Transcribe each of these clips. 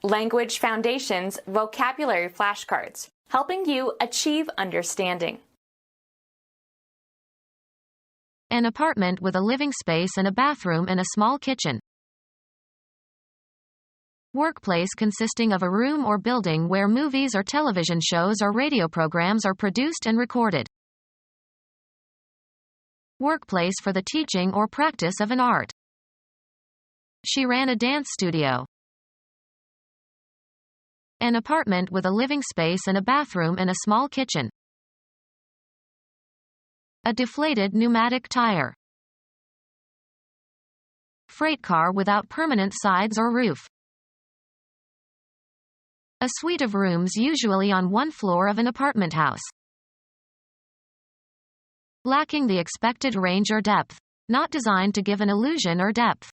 Language Foundations Vocabulary Flashcards, helping you achieve understanding. An apartment with a living space and a bathroom and a small kitchen. Workplace consisting of a room or building where movies or television shows or radio programs are produced and recorded. Workplace for the teaching or practice of an art. She ran a dance studio. An apartment with a living space and a bathroom and a small kitchen. A deflated pneumatic tire. Freight car without permanent sides or roof. A suite of rooms usually on one floor of an apartment house. Lacking the expected range or depth. Not designed to give an illusion or depth.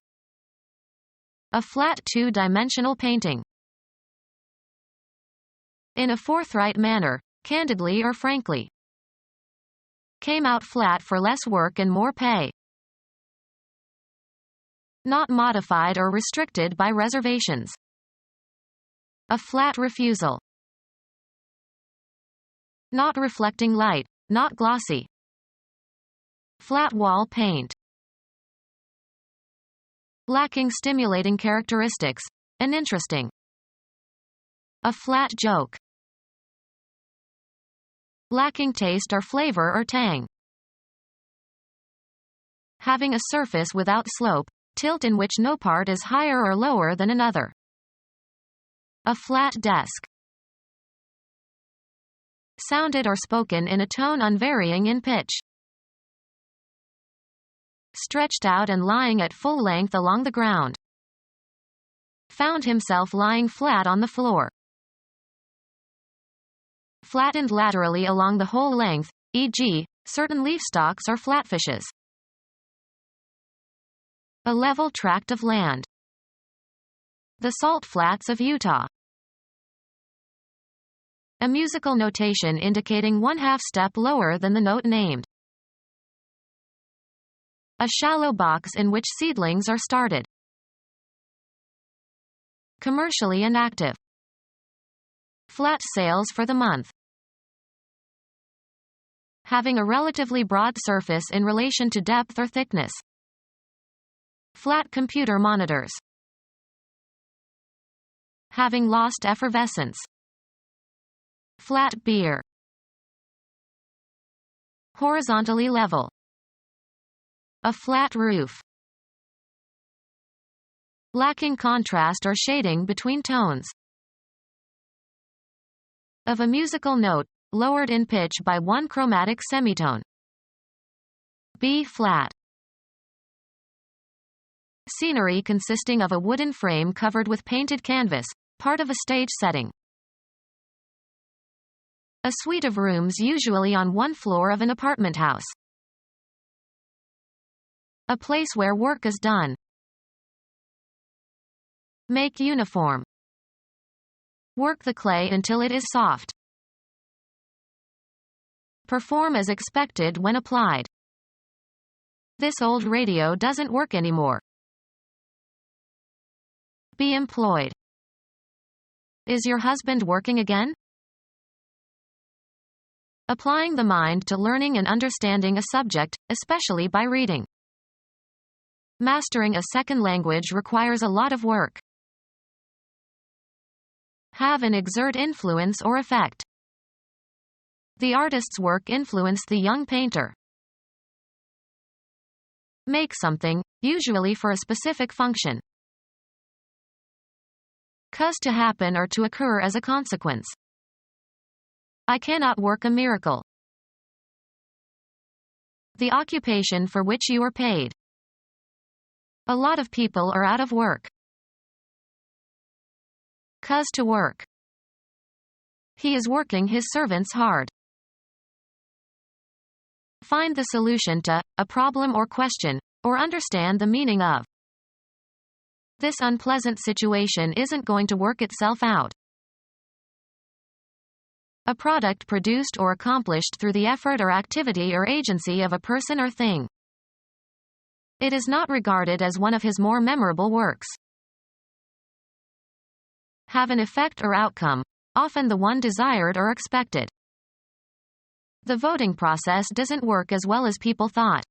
A flat two-dimensional painting. In a forthright manner, candidly or frankly. Came out flat for less work and more pay. Not modified or restricted by reservations. A flat refusal. Not reflecting light, not glossy. Flat wall paint. Lacking stimulating characteristics, and interesting. A flat joke. Lacking taste or flavor or tang. Having a surface without slope, tilt in which no part is higher or lower than another. A flat desk. Sounded or spoken in a tone unvarying in pitch. Stretched out and lying at full length along the ground. Found himself lying flat on the floor. Flattened laterally along the whole length, e.g., certain leaf stalks or flatfishes. A level tract of land. The salt flats of Utah. A musical notation indicating 1/2 step lower than the note named. A shallow box in which seedlings are started. Commercially inactive. Flat sales for the month. Having a relatively broad surface in relation to depth or thickness. Flat computer monitors. Having lost effervescence. Flat beer. Horizontally level. A flat roof. Lacking contrast or shading between tones. Of a musical note, lowered in pitch by one chromatic semitone. B flat. Scenery consisting of a wooden frame covered with painted canvas, part of a stage setting. A suite of rooms usually on one floor of an apartment house. A place where work is done. Make uniform. Work the clay until it is soft. Perform as expected when applied. This old radio doesn't work anymore. Be employed. Is your husband working again? Applying the mind to learning and understanding a subject, especially by reading. Mastering a second language requires a lot of work. Have and exert influence or effect. The artist's work influenced the young painter. Make something, usually for a specific function. Cause to happen or to occur as a consequence. I cannot work a miracle. The occupation for which you are paid. A lot of people are out of work. Cause to work. He is working his servants hard. Find the solution to a problem or question, or understand the meaning of. This unpleasant situation isn't going to work itself out. A product produced or accomplished through the effort or activity or agency of a person or thing. It is not regarded as one of his more memorable works. have an effect or outcome, often the one desired or expected. The voting process doesn't work as well as people thought.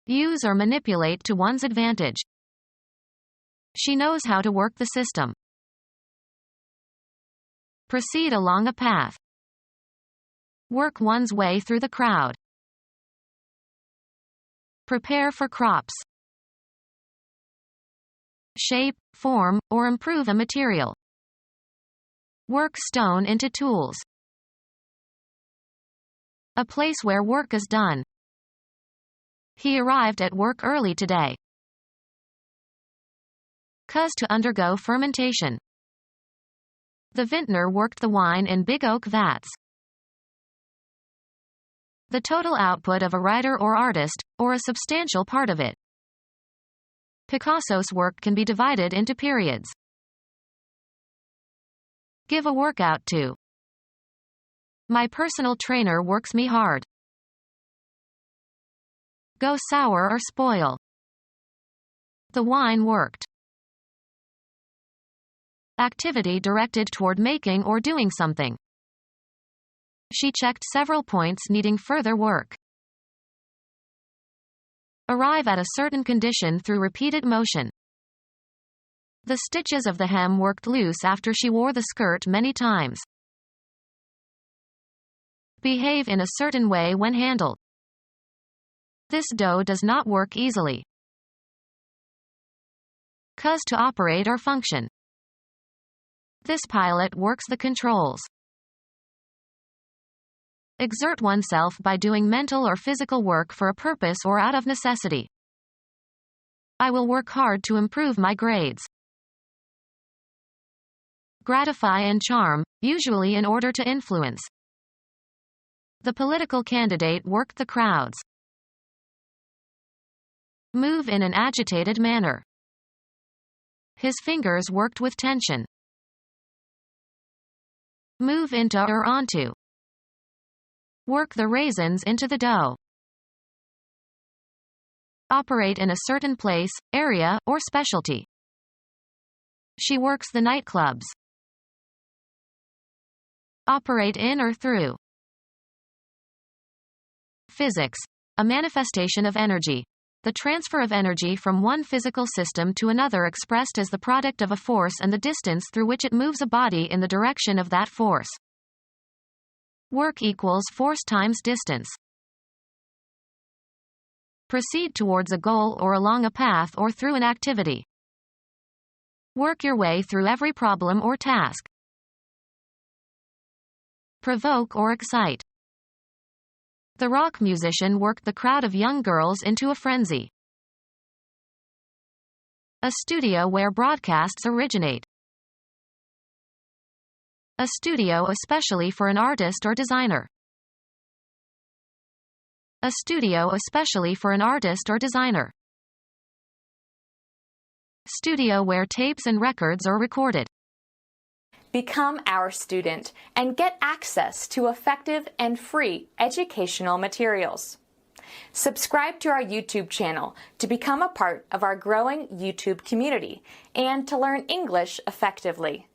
Use or manipulate to one's advantage. She knows how to work the system. Proceed along a path. Work one's way through the crowd. Prepare for crops. Shape, form, or improve a material. Work stone into tools. A place where work is done. He arrived at work early today. Cause to undergo fermentation. The vintner worked the wine in big oak vats. The total output of a writer or artist, or a substantial part of it. Picasso's work can be divided into periods. Give a workout to. My personal trainer works me hard. Go sour or spoil. The wine worked. Activity directed toward making or doing something. She checked several points needing further work. Arrive at a certain condition through repeated motion. The stitches of the hem worked loose after she wore the skirt many times. Behave in a certain way when handled. This dough does not work easily. Cause to operate or function. This pilot works the controls. Exert oneself by doing mental or physical work for a purpose or out of necessity. I will work hard to improve my grades. Gratify and charm, usually in order to influence. The political candidate worked the crowds. Move in an agitated manner. His fingers worked with tension. Move into or onto. Work the raisins into the dough. Operate in a certain place, area, or specialty. She works the nightclubs. Operate in or through. Physics. A manifestation of energy. The transfer of energy from one physical system to another expressed as the product of a force and the distance through which it moves a body in the direction of that force. Work equals force times distance. Proceed towards a goal or along a path or through an activity. Work your way through every problem or task. Provoke or excite. The rock musician worked the crowd of young girls into a frenzy. A studio where broadcasts originate. A studio especially for an artist or designer. A studio especially for an artist or designer. Studio where tapes and records are recorded. Become our student and get access to effective and free educational materials. Subscribe to our YouTube channel to become a part of our growing YouTube community and to learn English effectively.